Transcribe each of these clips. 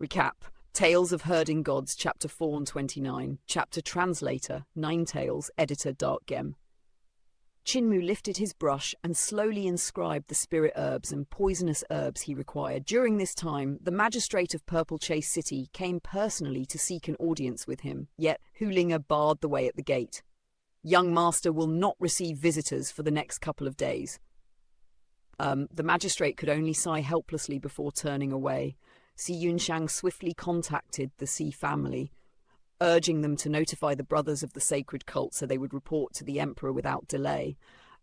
Recap. Tales of Herding Gods, Chapter 4 and 29. Chapter Translator, Ninetales, Editor Dark Gem. Chinmu lifted his brush and slowly inscribed the spirit herbs and poisonous herbs he required. During this time, the magistrate of Purple Chase City came personally to seek an audience with him, yet Hulinger barred the way at the gate. Young Master will not receive visitors for the next couple of days. The magistrate could only sigh helplessly before turning away. Si Yunxiang swiftly contacted the Si family, urging them to notify the brothers of the sacred cult so they would report to the emperor without delay.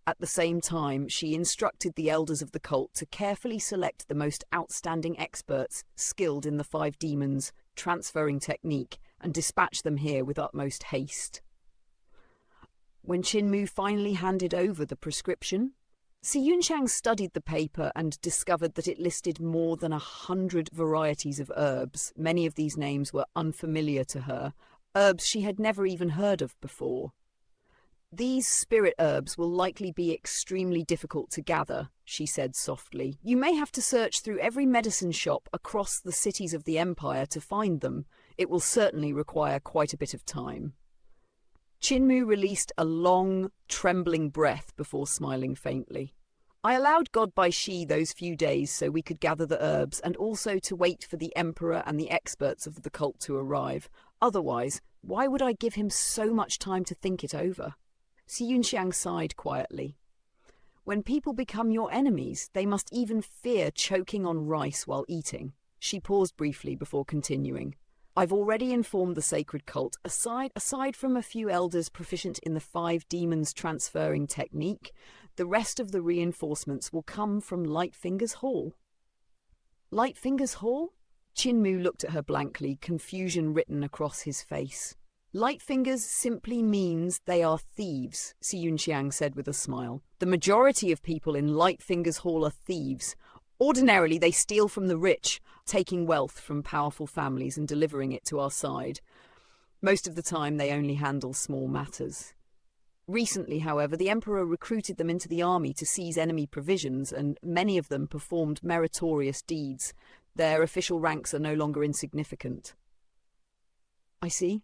At the same time, she instructed the elders of the cult to carefully select the most outstanding experts skilled in the five demons' transferring technique and dispatch them here with utmost haste. When Chinmu finally handed over the prescription, Si Yunxiang studied the paper and discovered that it listed more than 100 varieties of herbs. Many of these names were unfamiliar to her, herbs she had never even heard of before. These spirit herbs will likely be extremely difficult to gather, she said softly. You may have to search through every medicine shop across the cities of the Empire to find them. It will certainly require quite a bit of time. Chinmu released a long, trembling breath before smiling faintly. I allowed God Bai Shi those few days so we could gather the herbs and also to wait for the Emperor and the experts of the cult to arrive. Otherwise, why would I give him so much time to think it over? Si Yunxiang sighed quietly. When people become your enemies, they must even fear choking on rice while eating. She paused briefly before continuing. I've already informed the sacred cult, aside from a few elders proficient in the five demons transferring technique, the rest of the reinforcements will come from Lightfinger's Hall. Lightfinger's Hall? Chinmu looked at her blankly, confusion written across his face. Lightfingers simply means they are thieves, Si Yunxiang said with a smile. The majority of people in Lightfinger's Hall are thieves. Ordinarily, they steal from the rich, taking wealth from powerful families and delivering it to our side. Most of the time, they only handle small matters. Recently, however, the Emperor recruited them into the army to seize enemy provisions, and many of them performed meritorious deeds. Their official ranks are no longer insignificant. I see.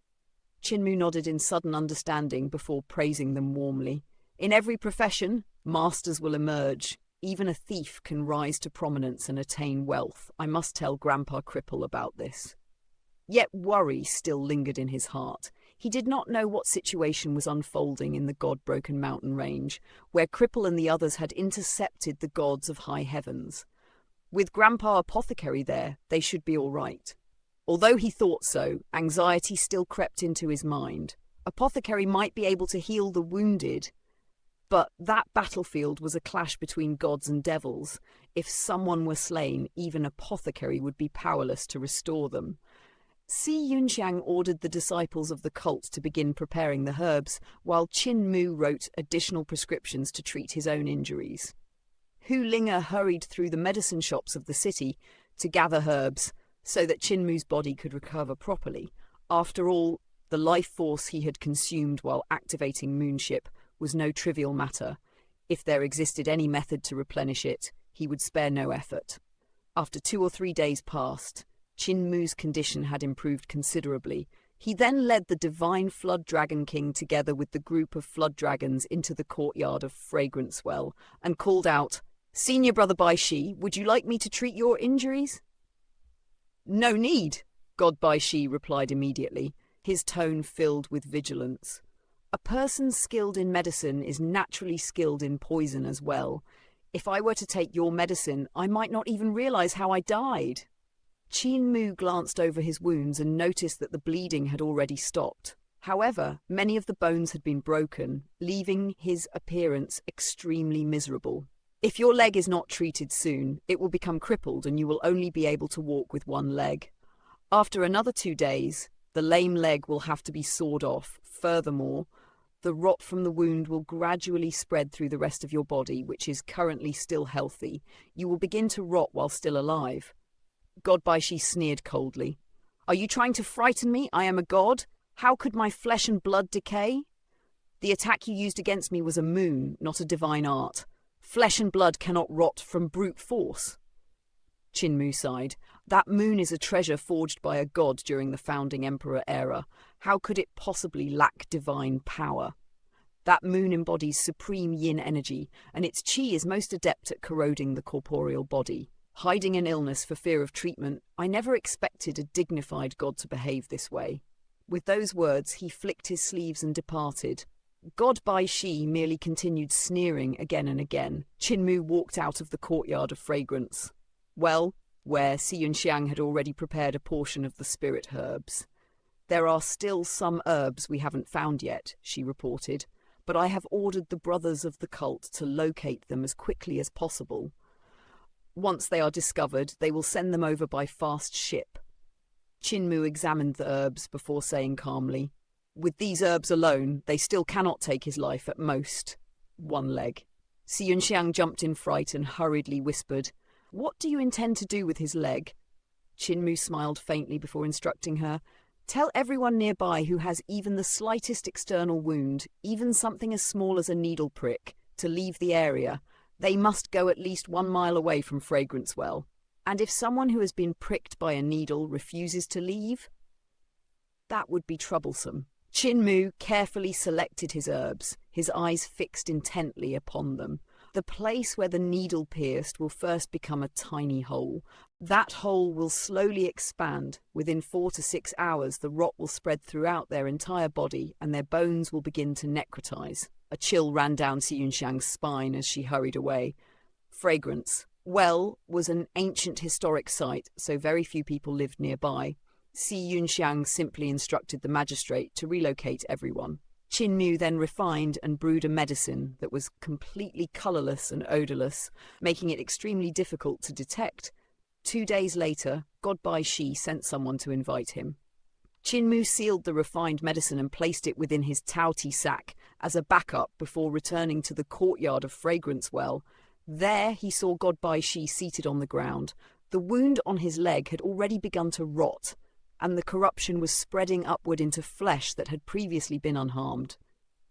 Chinmu nodded in sudden understanding before praising them warmly. In every profession, masters will emerge. Even a thief can rise to prominence and attain wealth. I must tell Grandpa Cripple about this. Yet worry still lingered in his heart. He did not know what situation was unfolding in the God-broken mountain range, where Cripple and the others had intercepted the gods of high heavens. With Grandpa Apothecary there, they should be all right. Although he thought so, anxiety still crept into his mind. Apothecary might be able to heal the wounded, but that battlefield was a clash between gods and devils. If someone were slain, even Apothecary would be powerless to restore them. Si Yunxiang ordered the disciples of the cult to begin preparing the herbs, while Chinmu wrote additional prescriptions to treat his own injuries. Hulinger hurried through the medicine shops of the city to gather herbs so that Chinmu's body could recover properly. After all, the life force he had consumed while activating Moonship was no trivial matter. If there existed any method to replenish it, he would spare no effort. After 2 or 3 days passed, Chinmu's condition had improved considerably. He then led the divine Flood Dragon King together with the group of flood dragons into the courtyard of Fragrance Well and called out, "Senior Brother Bai Shi, would you like me to treat your injuries?" "No need," God Bai Shi replied immediately, his tone filled with vigilance. A person skilled in medicine is naturally skilled in poison as well. If I were to take your medicine, I might not even realize how I died. Chinmu glanced over his wounds and noticed that the bleeding had already stopped. However, many of the bones had been broken, leaving his appearance extremely miserable. If your leg is not treated soon, it will become crippled and you will only be able to walk with one leg. After another 2 days, the lame leg will have to be sawed off. Furthermore, the rot from the wound will gradually spread through the rest of your body, which is currently still healthy. You will begin to rot while still alive. God Bai Shi sneered coldly. Are you trying to frighten me? I am a god. How could my flesh and blood decay? The attack you used against me was a moon, not a divine art. Flesh and blood cannot rot from brute force. Chinmu sighed. That moon is a treasure forged by a god during the founding emperor era. How could it possibly lack divine power? That moon embodies supreme yin energy, and its qi is most adept at corroding the corporeal body. Hiding an illness for fear of treatment, I never expected a dignified god to behave this way. With those words, he flicked his sleeves and departed. God Bai Shi merely continued sneering again and again. Qin walked out of the courtyard of fragrance. Well, where Si Yunxiang had already prepared a portion of the spirit herbs. There are still some herbs we haven't found yet, she reported, but I have ordered the brothers of the cult to locate them as quickly as possible. Once they are discovered, they will send them over by fast ship. Qin examined the herbs before saying calmly, with these herbs alone, they still cannot take his life at most. One leg. Si Yunxiang jumped in fright and hurriedly whispered, What do you intend to do with his leg? Qin smiled faintly before instructing her, Tell everyone nearby who has even the slightest external wound, even something as small as a needle prick, to leave the area. They must go at least 1 mile away from Fragrance Well. And if someone who has been pricked by a needle refuses to leave, that would be troublesome. Qin carefully selected his herbs, his eyes fixed intently upon them. The place where the needle pierced will first become a tiny hole. That hole will slowly expand. Within 4 to 6 hours, the rot will spread throughout their entire body and their bones will begin to necrotize. A chill ran down Si Yunxiang's spine as she hurried away. Fragrance Well was an ancient historic site, so very few people lived nearby. Si Yunxiang simply instructed the magistrate to relocate everyone. Qin then refined and brewed a medicine that was completely colourless and odourless, making it extremely difficult to detect. 2 days later, God Bai Shi sent someone to invite him. Qin sealed the refined medicine and placed it within his Taoti sack as a backup before returning to the courtyard of Fragrance Well. There he saw God Bai Shi seated on the ground. The wound on his leg had already begun to rot, and the corruption was spreading upward into flesh that had previously been unharmed.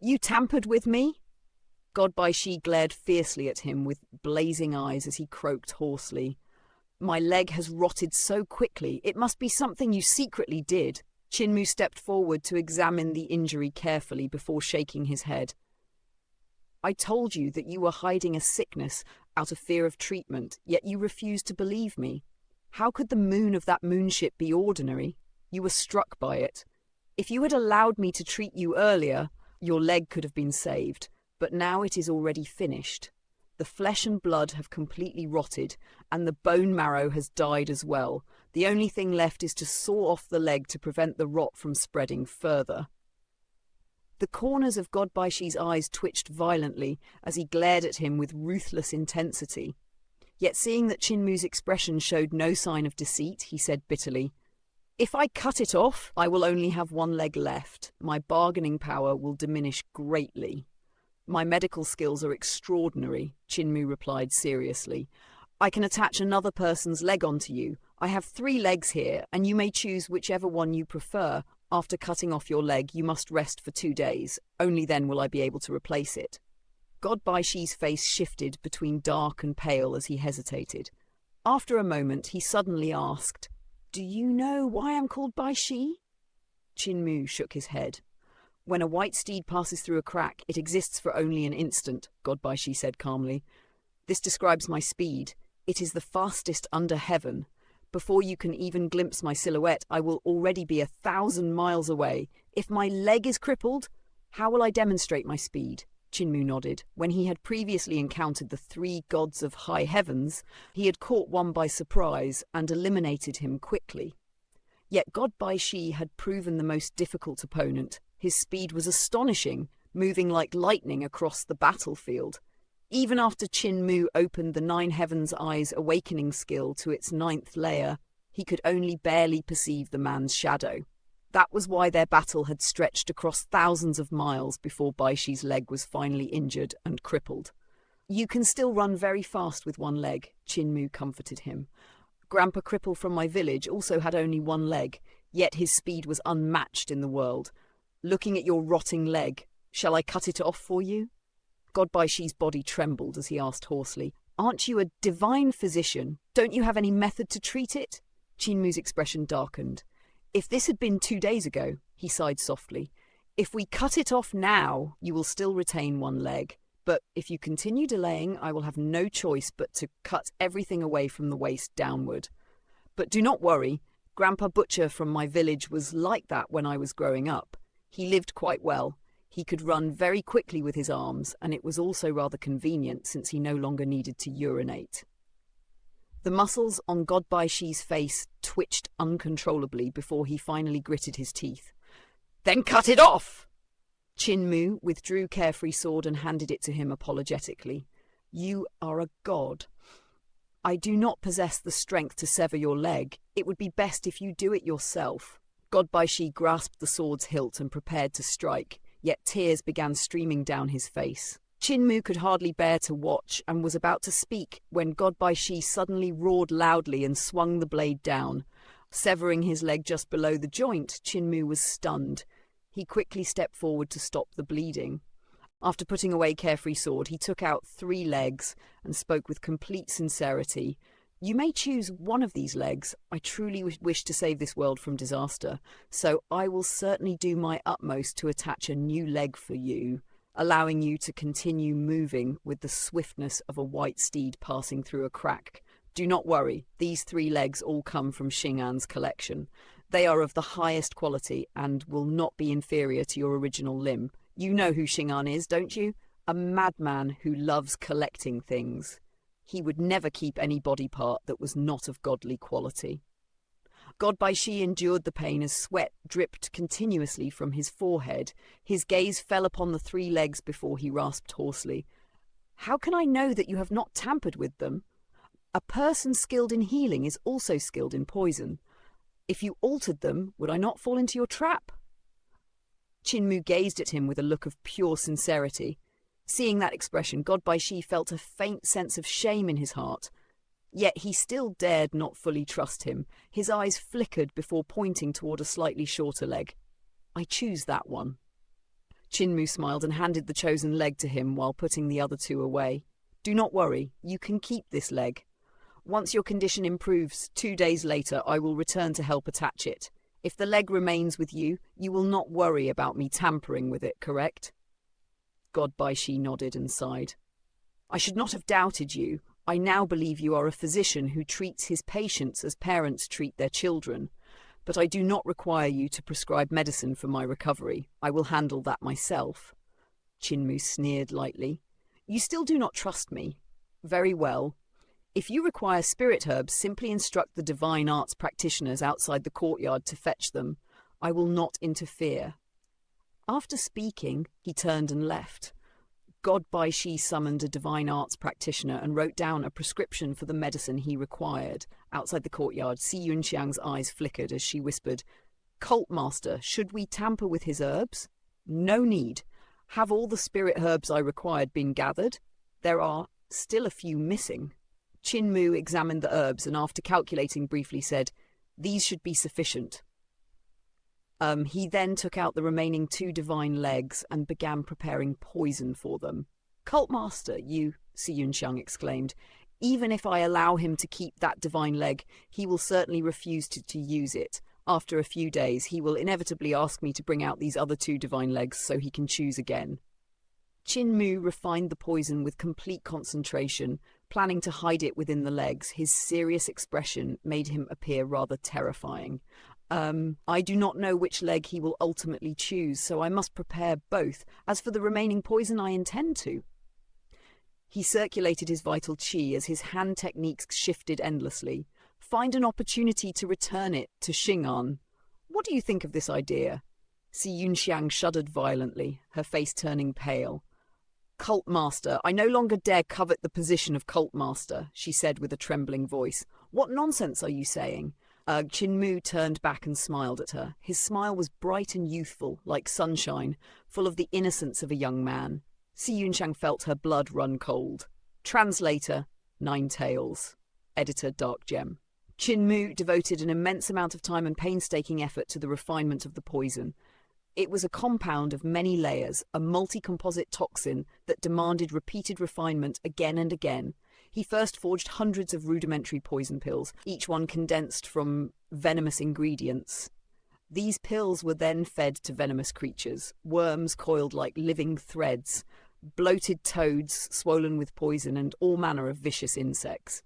You tampered with me? God Bai Shi glared fiercely at him with blazing eyes as he croaked hoarsely. My leg has rotted so quickly, it must be something you secretly did. Qin stepped forward to examine the injury carefully before shaking his head. I told you that you were hiding a sickness out of fear of treatment, yet you refused to believe me. How could the moon of that moonship be ordinary? You were struck by it. If you had allowed me to treat you earlier, your leg could have been saved, but now it is already finished. The flesh and blood have completely rotted, and the bone marrow has died as well. The only thing left is to saw off the leg to prevent the rot from spreading further. The corners of God Bai Shi's eyes twitched violently as he glared at him with ruthless intensity. Yet seeing that Qin expression showed no sign of deceit, he said bitterly, If I cut it off, I will only have 1 leg left. My bargaining power will diminish greatly. My medical skills are extraordinary, Qin replied seriously. I can attach another person's leg onto you. I have 3 legs here, and you may choose whichever one you prefer. After cutting off your leg, you must rest for 2 days. Only then will I be able to replace it. God Bai Shi's face shifted between dark and pale as he hesitated. After a moment, he suddenly asked, Do you know why I'm called Bai Shi? Qin shook his head. When a white steed passes through a crack, it exists for only an instant, God Bai Shi said calmly. This describes my speed. It is the fastest under heaven. Before you can even glimpse my silhouette, I will already be 1,000 miles away. If my leg is crippled, how will I demonstrate my speed? Qin nodded. When he had previously encountered the 3 gods of high heavens, he had caught one by surprise and eliminated him quickly. Yet God Bai Shi had proven the most difficult opponent. His speed was astonishing, moving like lightning across the battlefield. Even after Qin opened the 9 Heavens' Eyes awakening skill to its 9th layer, he could only barely perceive the man's shadow. That was why their battle had stretched across thousands of miles before Bai Shi's leg was finally injured and crippled. You can still run very fast with 1 leg, Qin comforted him. Grandpa Cripple from my village also had only 1 leg, yet his speed was unmatched in the world. Looking at your rotting leg, shall I cut it off for you? God Bai Shi's body trembled as he asked hoarsely, Aren't you a divine physician? Don't you have any method to treat it? Chinmu's expression darkened. If this had been 2 days ago, he sighed softly. If we cut it off now, you will still retain one leg. But if you continue delaying, I will have no choice but to cut everything away from the waist downward. But do not worry. Grandpa Butcher from my village was like that when I was growing up. He lived quite well. He could run very quickly with his arms, and it was also rather convenient since he no longer needed to urinate. The muscles on Godbaishi's face twitched uncontrollably before he finally gritted his teeth. Then cut it off! Chinmu withdrew Carefree sword and handed it to him apologetically. You are a god. I do not possess the strength to sever your leg. It would be best if you do it yourself. Godbaishi grasped the sword's hilt and prepared to strike, yet tears began streaming down his face. Chinmu could hardly bear to watch and was about to speak when Godbaishi suddenly roared loudly and swung the blade down. Severing his leg just below the joint, Chinmu was stunned. He quickly stepped forward to stop the bleeding. After putting away Carefree sword, he took out 3 legs and spoke with complete sincerity. You may choose one of these legs. I truly wish to save this world from disaster, so I will certainly do my utmost to attach a new leg for you, allowing you to continue moving with the swiftness of a white steed passing through a crack. Do not worry, these 3 legs all come from Xing'an's collection. They are of the highest quality and will not be inferior to your original limb. You know who Xing'an is, don't you? A madman who loves collecting things. He would never keep any body part that was not of godly quality. Godbaishi endured the pain as sweat dripped continuously from his forehead. His gaze fell upon the 3 legs before he rasped hoarsely. How can I know that you have not tampered with them? A person skilled in healing is also skilled in poison. If you altered them, would I not fall into your trap? Chinmu gazed at him with a look of pure sincerity. Seeing that expression, Godbaishi felt a faint sense of shame in his heart. Yet he still dared not fully trust him. His eyes flickered before pointing toward a slightly shorter leg. I choose that one. Chinmu smiled and handed the chosen leg to him while putting the other 2 away. Do not worry, you can keep this leg. Once your condition improves, 2 days later, I will return to help attach it. If the leg remains with you, you will not worry about me tampering with it, correct? Godbaishi nodded and sighed. I should not have doubted you. I now believe you are a physician who treats his patients as parents treat their children. But I do not require you to prescribe medicine for my recovery. I will handle that myself. Chinmu sneered lightly. You still do not trust me. Very well. If you require spirit herbs, simply instruct the divine arts practitioners outside the courtyard to fetch them. I will not interfere. After speaking, he turned and left. Godbaishi summoned a divine arts practitioner and wrote down a prescription for the medicine he required. Outside the courtyard, Si Yunxiang's eyes flickered as she whispered, Cult Master, should we tamper with his herbs? No need. Have all the spirit herbs I required been gathered? There are still a few missing. Chinmu examined the herbs and after calculating briefly said, These should be sufficient. He then took out the remaining 2 divine legs and began preparing poison for them. Cult Master, Si Yunxiang exclaimed. Even if I allow him to keep that divine leg, he will certainly refuse to use it. After a few days, he will inevitably ask me to bring out these other 2 divine legs so he can choose again. Chinmu refined the poison with complete concentration, planning to hide it within the legs. His serious expression made him appear rather terrifying. I do not know which leg he will ultimately choose, so I must prepare both. As for the remaining poison, I intend to. He circulated his vital qi as his hand techniques shifted endlessly. Find an opportunity to return it to Xing'an. What do you think of this idea? Si Yunxiang shuddered violently, her face turning pale. Cult Master, I no longer dare covet the position of Cult Master, she said with a trembling voice. What nonsense are you saying? Chinmu turned back and smiled at her. His smile was bright and youthful, like sunshine, full of the innocence of a young man. Si Yunxiang felt her blood run cold. Translator, Nine Tails. Editor, Dark Gem. Chinmu devoted an immense amount of time and painstaking effort to the refinement of the poison. It was a compound of many layers, a multi-composite toxin that demanded repeated refinement again and again. He first forged hundreds of rudimentary poison pills, each one condensed from venomous ingredients. These pills were then fed to venomous creatures, worms coiled like living threads, bloated toads swollen with poison, and all manner of vicious insects.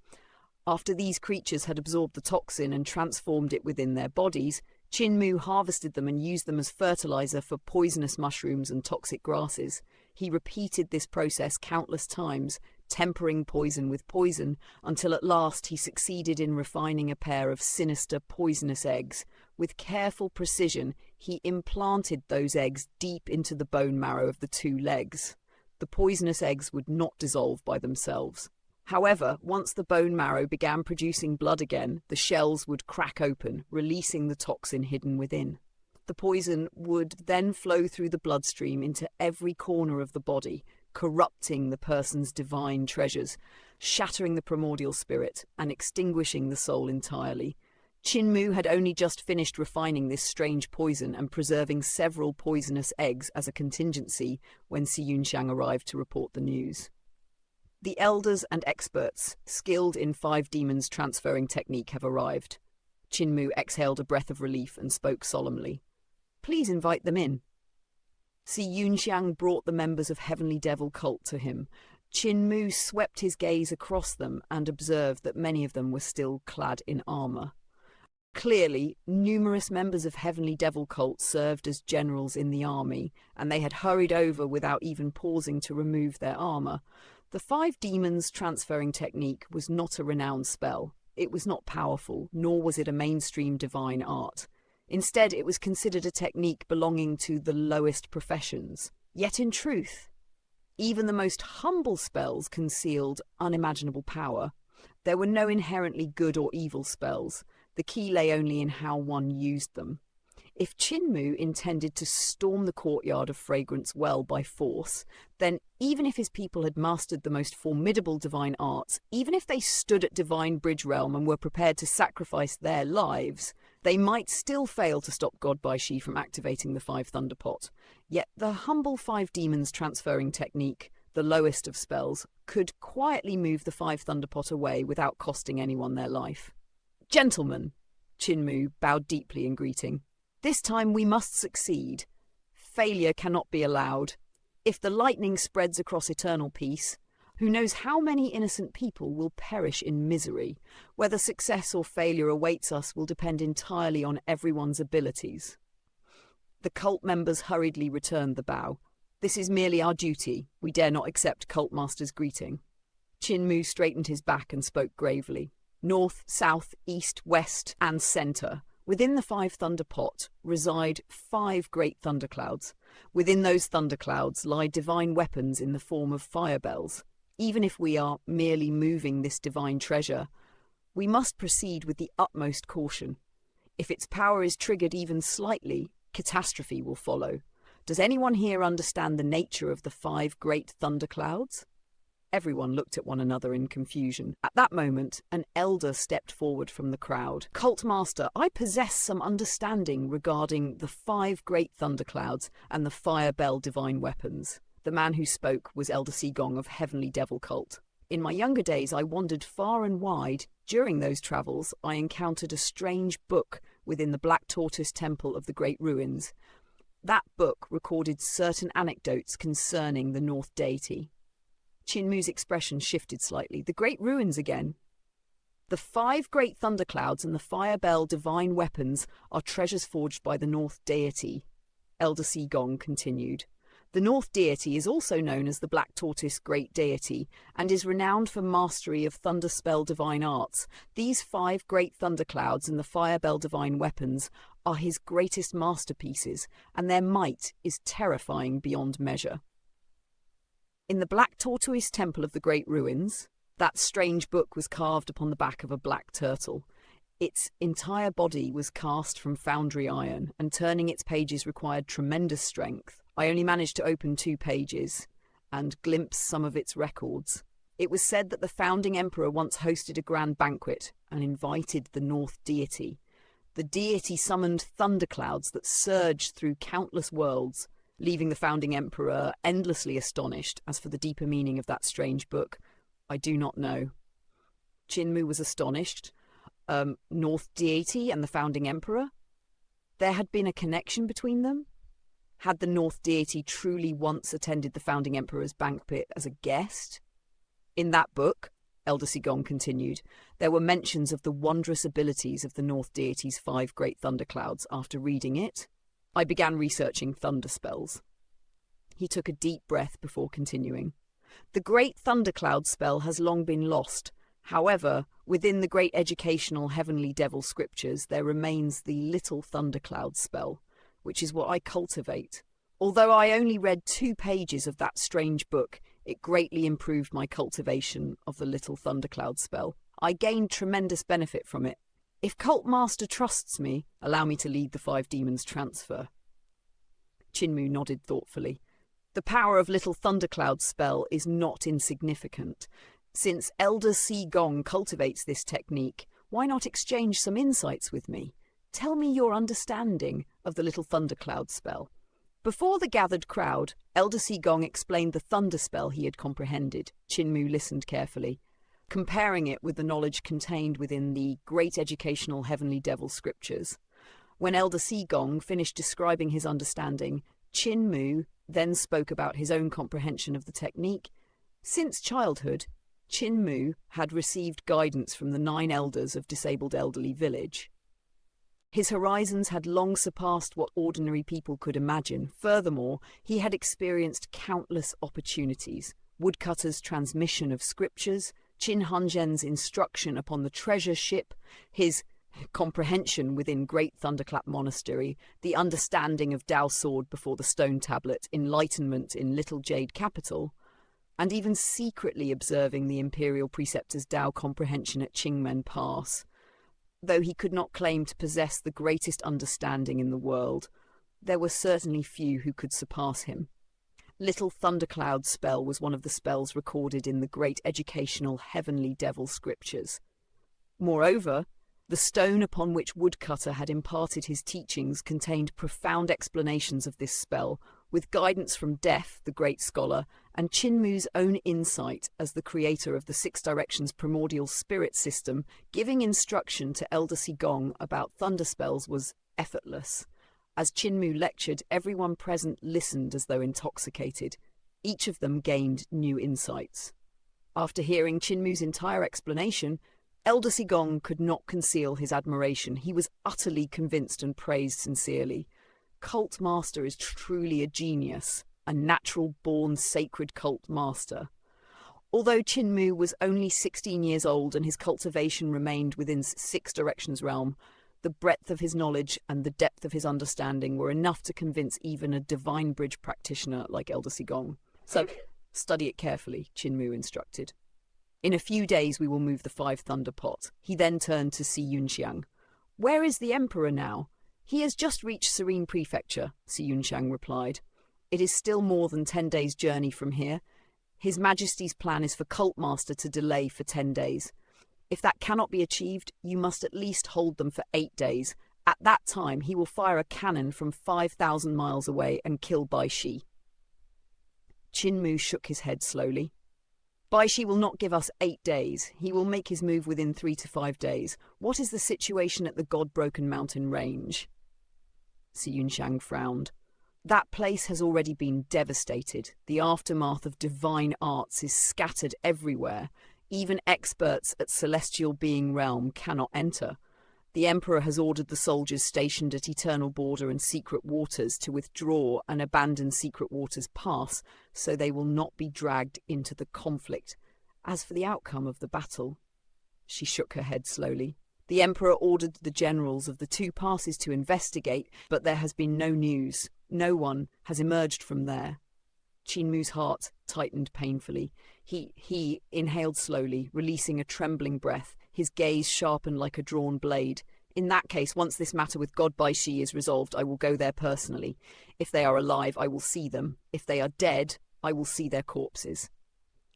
After these creatures had absorbed the toxin and transformed it within their bodies, Qin Mu harvested them and used them as fertilizer for poisonous mushrooms and toxic grasses. He repeated this process countless times, tempering poison with poison, until at last he succeeded in refining a pair of sinister, poisonous eggs. With careful precision, he implanted those eggs deep into the bone marrow of the two legs. The poisonous eggs would not dissolve by themselves. However, once the bone marrow began producing blood again, the shells would crack open, releasing the toxin hidden within. The poison would then flow through the bloodstream into every corner of the body, corrupting the person's divine treasures, shattering the primordial spirit, and extinguishing the soul entirely. Qin Mu had only just finished refining this strange poison and preserving several poisonous eggs as a contingency when Si Yunxiang arrived to report the news. The elders and experts, skilled in five demons transferring technique, have arrived. Qin Mu exhaled a breath of relief and spoke solemnly. Please invite them in. Si Yunxiang brought the members of Heavenly Devil cult to him. Qin Mu swept his gaze across them and observed that many of them were still clad in armor. Clearly, numerous members of Heavenly Devil cult served as generals in the army, and they had hurried over without even pausing to remove their armor. The five demons transferring technique was not a renowned spell. It was not powerful, nor was it a mainstream divine art. Instead, it was considered a technique belonging to the lowest professions. Yet in truth, even the most humble spells concealed unimaginable power. There were no inherently good or evil spells. The key lay only in how one used them. If Qin Mu intended to storm the courtyard of Fragrance Well by force, then even if his people had mastered the most formidable divine arts, even if they stood at Divine Bridge Realm and were prepared to sacrifice their lives, they might still fail to stop God Baishi from activating the Five Thunder Pot. Yet the humble five demons transferring technique, the lowest of spells, could quietly move the Five Thunder Pot away without costing anyone their life. Gentlemen, Qin Mu bowed deeply in greeting. This time we must succeed. Failure cannot be allowed. If the lightning spreads across eternal peace, who knows how many innocent people will perish in misery? Whether success or failure awaits us will depend entirely on everyone's abilities. The cult members hurriedly returned the bow. This is merely our duty. We dare not accept Cult Master's greeting. Qin Mu straightened his back and spoke gravely. North, south, east, west, and center. Within the Five Thunder Pot reside 5 great thunderclouds. Within those thunderclouds lie divine weapons in the form of fire bells. Even if we are merely moving this divine treasure, we must proceed with the utmost caution. If its power is triggered even slightly, catastrophe will follow. Does anyone here understand the nature of the 5 great thunderclouds? Everyone looked at one another in confusion. At that moment, an elder stepped forward from the crowd. Cult Master, I possess some understanding regarding the 5 great thunderclouds and the fire bell divine weapons. The man who spoke was Elder Sigong of Heavenly Devil Cult. In my younger days, I wandered far and wide. During those travels, I encountered a strange book within the Black Tortoise Temple of the Great Ruins. That book recorded certain anecdotes concerning the North Deity. Qin Mu's expression shifted slightly. The Great Ruins again. The 5 great thunderclouds and the fire bell divine weapons are treasures forged by the North Deity, Elder Sigong continued. The North Deity is also known as the Black Tortoise Great Deity and is renowned for mastery of thunder spell divine arts. These 5 great thunderclouds and the fire bell divine weapons are his greatest masterpieces, and their might is terrifying beyond measure. In the Black Tortoise Temple of the Great Ruins, that strange book was carved upon the back of a black turtle. Its entire body was cast from foundry iron, and turning its pages required tremendous strength. I only managed to open 2 pages and glimpse some of its records. It was said that the founding emperor once hosted a grand banquet and invited the North Deity. The deity summoned thunderclouds that surged through countless worlds, leaving the founding emperor endlessly astonished. As for the deeper meaning of that strange book, I do not know. Chinmu was astonished. North deity and the founding emperor? There had been a connection between them? Had the North deity truly once attended the founding emperor's banquet as a guest? In that book, Elder Sigong continued, there were mentions of the wondrous abilities of the North deity's 5 great thunderclouds. After reading it, I began researching thunder spells. He took a deep breath before continuing. The great thundercloud spell has long been lost. However, within the great educational heavenly devil scriptures, there remains the little thundercloud spell, which is what I cultivate. Although I only read 2 pages of that strange book, it greatly improved my cultivation of the little thundercloud spell. I gained tremendous benefit from it. If Cult Master trusts me, allow me to lead the 5 demons transfer. Chinmu nodded thoughtfully. The power of little thundercloud spell is not insignificant. Since Elder Sigong cultivates this technique, why not exchange some insights with me? Tell me your understanding of the little thundercloud spell. Before the gathered crowd, Elder Sigong explained the thunder spell he had comprehended. Chinmu listened carefully, comparing it with the knowledge contained within the great educational heavenly devil scriptures. When Elder Sigong finished describing his understanding, Chinmu then spoke about his own comprehension of the technique. Since childhood, Chinmu had received guidance from the 9 elders of Disabled Elderly Village. His horizons had long surpassed what ordinary people could imagine. Furthermore, he had experienced countless opportunities. Woodcutter's transmission of scriptures, Chin Hanzhen's instruction upon the treasure ship, his comprehension within Great Thunderclap Monastery, the understanding of Dao Sword before the stone tablet, enlightenment in Little Jade Capital, and even secretly observing the Imperial Preceptor's Dao comprehension at Qingmen Pass. Though he could not claim to possess the greatest understanding in the world, there were certainly few who could surpass him. Little Thundercloud spell was one of the spells recorded in the great educational heavenly devil scriptures. Moreover, the stone upon which Woodcutter had imparted his teachings contained profound explanations of this spell, with guidance from Death, the great scholar, and Chinmu's own insight as the creator of the 6 Directions primordial spirit system. Giving instruction to Elder Sigong about thunder spells was effortless. As Chinmu lectured, everyone present listened as though intoxicated. Each of them gained new insights. After hearing Chinmu's entire explanation, Elder Sigong could not conceal his admiration. He was utterly convinced and praised sincerely. Cult Master is truly a genius, a natural-born sacred cult master. Although Chinmu was only 16 years old and his cultivation remained within 6 Directions realm, the breadth of his knowledge and the depth of his understanding were enough to convince even a Divine Bridge practitioner like Elder Sigong. So, study it carefully, Chinmu instructed. In a few days we will move the 5 Thunder Pot. He then turned to Si Yunxiang. Where is the Emperor now? He has just reached Serene Prefecture, Si Yunxiang replied. It is still more than 10 days' journey from here. His Majesty's plan is for Cult Master to delay for 10 days. If that cannot be achieved, you must at least hold them for 8 days. At that time, he will fire a cannon from 5,000 miles away and kill Bai Shi. Chinmu shook his head slowly. Bai Shi will not give us 8 days. He will make his move within 3 to 5 days. What is the situation at the God-Broken Mountain Range? Si Yunxiang frowned. That place has already been devastated. The aftermath of divine arts is scattered everywhere. Even experts at Celestial Being Realm cannot enter. The Emperor has ordered the soldiers stationed at Eternal Border and Secret Waters to withdraw and abandon Secret Waters Pass, so they will not be dragged into the conflict. As for the outcome of the battle, she shook her head slowly. The Emperor ordered the generals of the 2 passes to investigate, but there has been no news. No one has emerged from there. Chinmu's heart tightened painfully. He inhaled slowly, releasing a trembling breath. His gaze sharpened like a drawn blade. In that case, once this matter with God Bai Shi is resolved, I will go there personally. If they are alive, I will see them. If they are dead, I will see their corpses.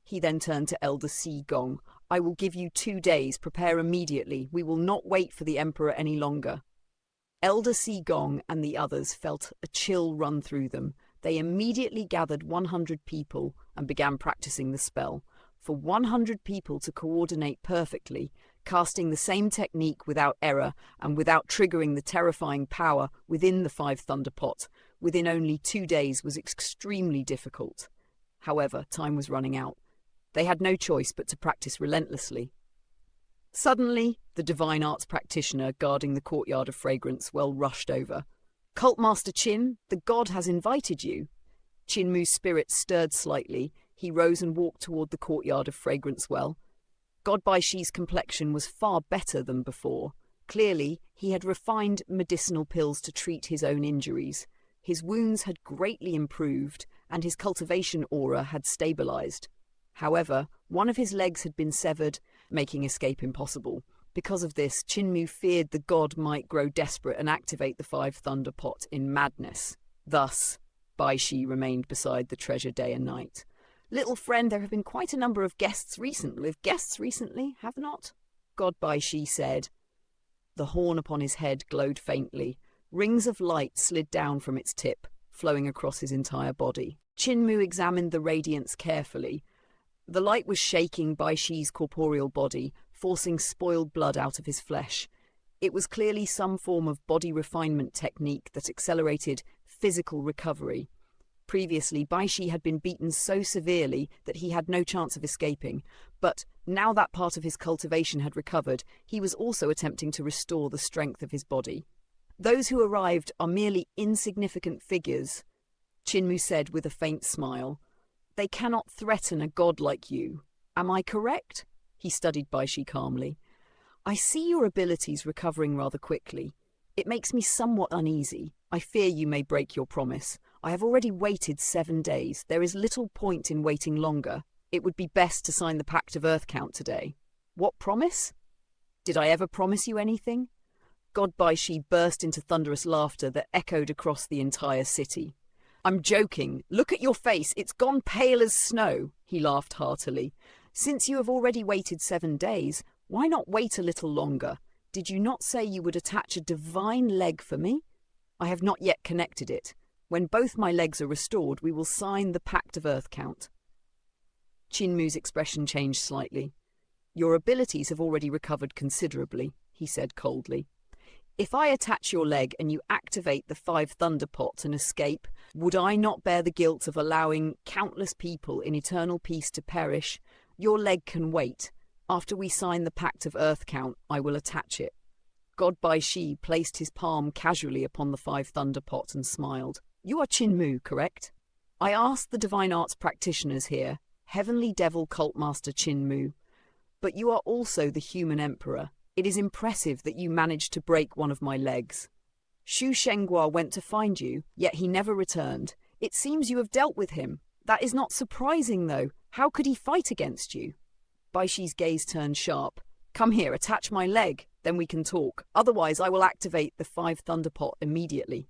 He then turned to Elder Sigong. I will give you 2 days. Prepare immediately. We will not wait for the Emperor any longer. Elder Sigong and the others felt a chill run through them. They immediately gathered 100 people and began practicing the spell. for 100 people to coordinate perfectly, casting the same technique without error and without triggering the terrifying power within the Five Thunder Pot within only 2 days was extremely difficult. However, time was running out. They had no choice but to practice relentlessly. Suddenly, the divine arts practitioner guarding the courtyard of Fragrance Well rushed over. "Cult Master Qin, the god has invited you." Qin Mu's spirit stirred slightly. He rose and walked toward the courtyard of Fragrance Well. God Baishi's complexion was far better than before. Clearly, he had refined medicinal pills to treat his own injuries. His wounds had greatly improved, and his cultivation aura had stabilized. However, one of his legs had been severed, making escape impossible. Because of this, Qin Mu feared the god might grow desperate and activate the Five Thunder Pot in madness. Thus, Baishi remained beside the treasure day and night. "Little friend, there have been quite a number of guests recently, have not?" God Baishi said. The horn upon his head glowed faintly. Rings of light slid down from its tip, flowing across his entire body. Qin Mu examined the radiance carefully. The light was shaking Baishi's corporeal body, forcing spoiled blood out of his flesh. It was clearly some form of body refinement technique that accelerated physical recovery. Previously, Baishi had been beaten so severely that he had no chance of escaping, but now that part of his cultivation had recovered, he was also attempting to restore the strength of his body. "Those who arrived are merely insignificant figures," Qin Mu said with a faint smile. "They cannot threaten a god like you. Am I correct?" He studied Baishi calmly. "I see your abilities recovering rather quickly. It makes me somewhat uneasy. I fear you may break your promise. I have already waited 7 days. There is little point in waiting longer. It would be best to sign the Pact of Earth Count today." "What promise? Did I ever promise you anything?" God Baishi burst into thunderous laughter that echoed across the entire city. "I'm joking. Look at your face. It's gone pale as snow." He laughed heartily. "Since you have already waited 7 days, why not wait a little longer? Did you not say you would attach a divine leg for me? I have not yet connected it. When both my legs are restored, we will sign the Pact of Earth Count." Qin Mu's expression changed slightly. "Your abilities have already recovered considerably," he said coldly. "If I attach your leg and you activate the Five Thunder Pots and escape, would I not bear the guilt of allowing countless people in eternal peace to perish? Your leg can wait. After we sign the Pact of Earth Count, I will attach it." God Baishi placed his palm casually upon the Five Thunder Pot and smiled. "You are Qin Mu, correct?" "I asked the divine arts practitioners here, Heavenly Devil Cult Master Qin Mu. But you are also the human emperor. It is impressive that you managed to break one of my legs. Shu Shenghua went to find you, yet he never returned. It seems you have dealt with him. That is not surprising, though. How could he fight against you?" Baishi's gaze turned sharp. "Come here, attach my leg, then we can talk. Otherwise, I will activate the Five Thunder Pot immediately."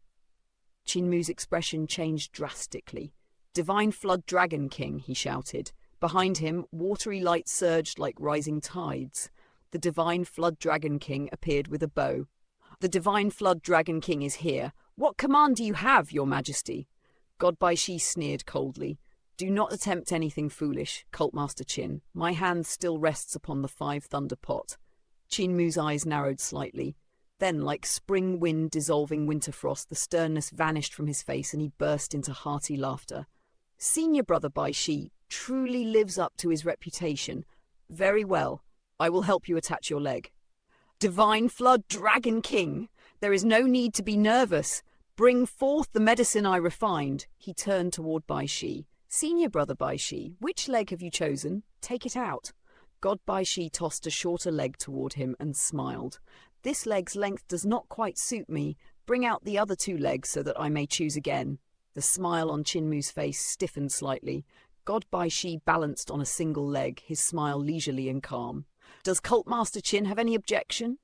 Qin Mu's expression changed drastically. "Divine Flood Dragon King," he shouted. Behind him, watery light surged like rising tides. The Divine Flood Dragon King appeared with a bow. "The Divine Flood Dragon King is here. What command do you have, Your Majesty?" God Baishi sneered coldly. "Do not attempt anything foolish, Cult Master Qin. My hand still rests upon the Five Thunder Pot." Qin Mu's eyes narrowed slightly. Then, like spring wind dissolving winter frost, the sternness vanished from his face and he burst into hearty laughter. "Senior Brother Baishi truly lives up to his reputation. Very well, I will help you attach your leg." "Divine Flood Dragon King! There is no need to be nervous. Bring forth the medicine I refined." He turned toward Baishi. "Senior Brother Baishi, which leg have you chosen? Take it out." God Baishi tossed a shorter leg toward him and smiled. "This leg's length does not quite suit me. Bring out the other 2 legs so that I may choose again." The smile on Qin Mu's face stiffened slightly. God Baishi balanced on a single leg, his smile leisurely and calm. "Does Cult Master Qin have any objection?"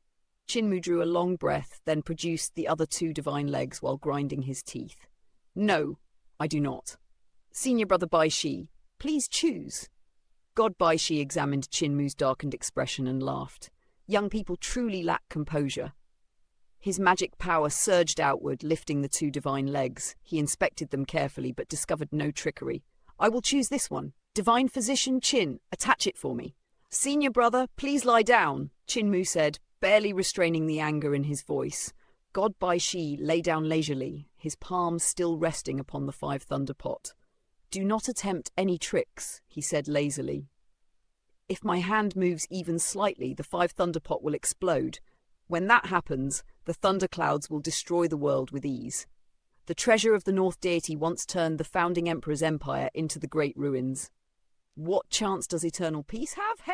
Qin Mu drew a long breath, then produced the other 2 divine legs while grinding his teeth. "No, I do not. Senior Brother Baishi, please choose." God Baishi examined Qin Mu's darkened expression and laughed. Young people truly lack composure. His magic power surged outward, lifting the 2 divine legs. He inspected them carefully, but discovered no trickery. "I will choose this one." Divine Physician Qin, attach it for me. Senior brother, please lie down, Qin said, barely restraining the anger in his voice. God Bai Shi lay down leisurely, his palms still resting upon the five thunder pot. Do not attempt any tricks, he said lazily. If my hand moves even slightly, the five thunder pot will explode. When that happens, the thunder clouds will destroy the world with ease. The treasure of the North Deity once turned the founding emperor's empire into the great ruins. What chance does eternal peace have, he?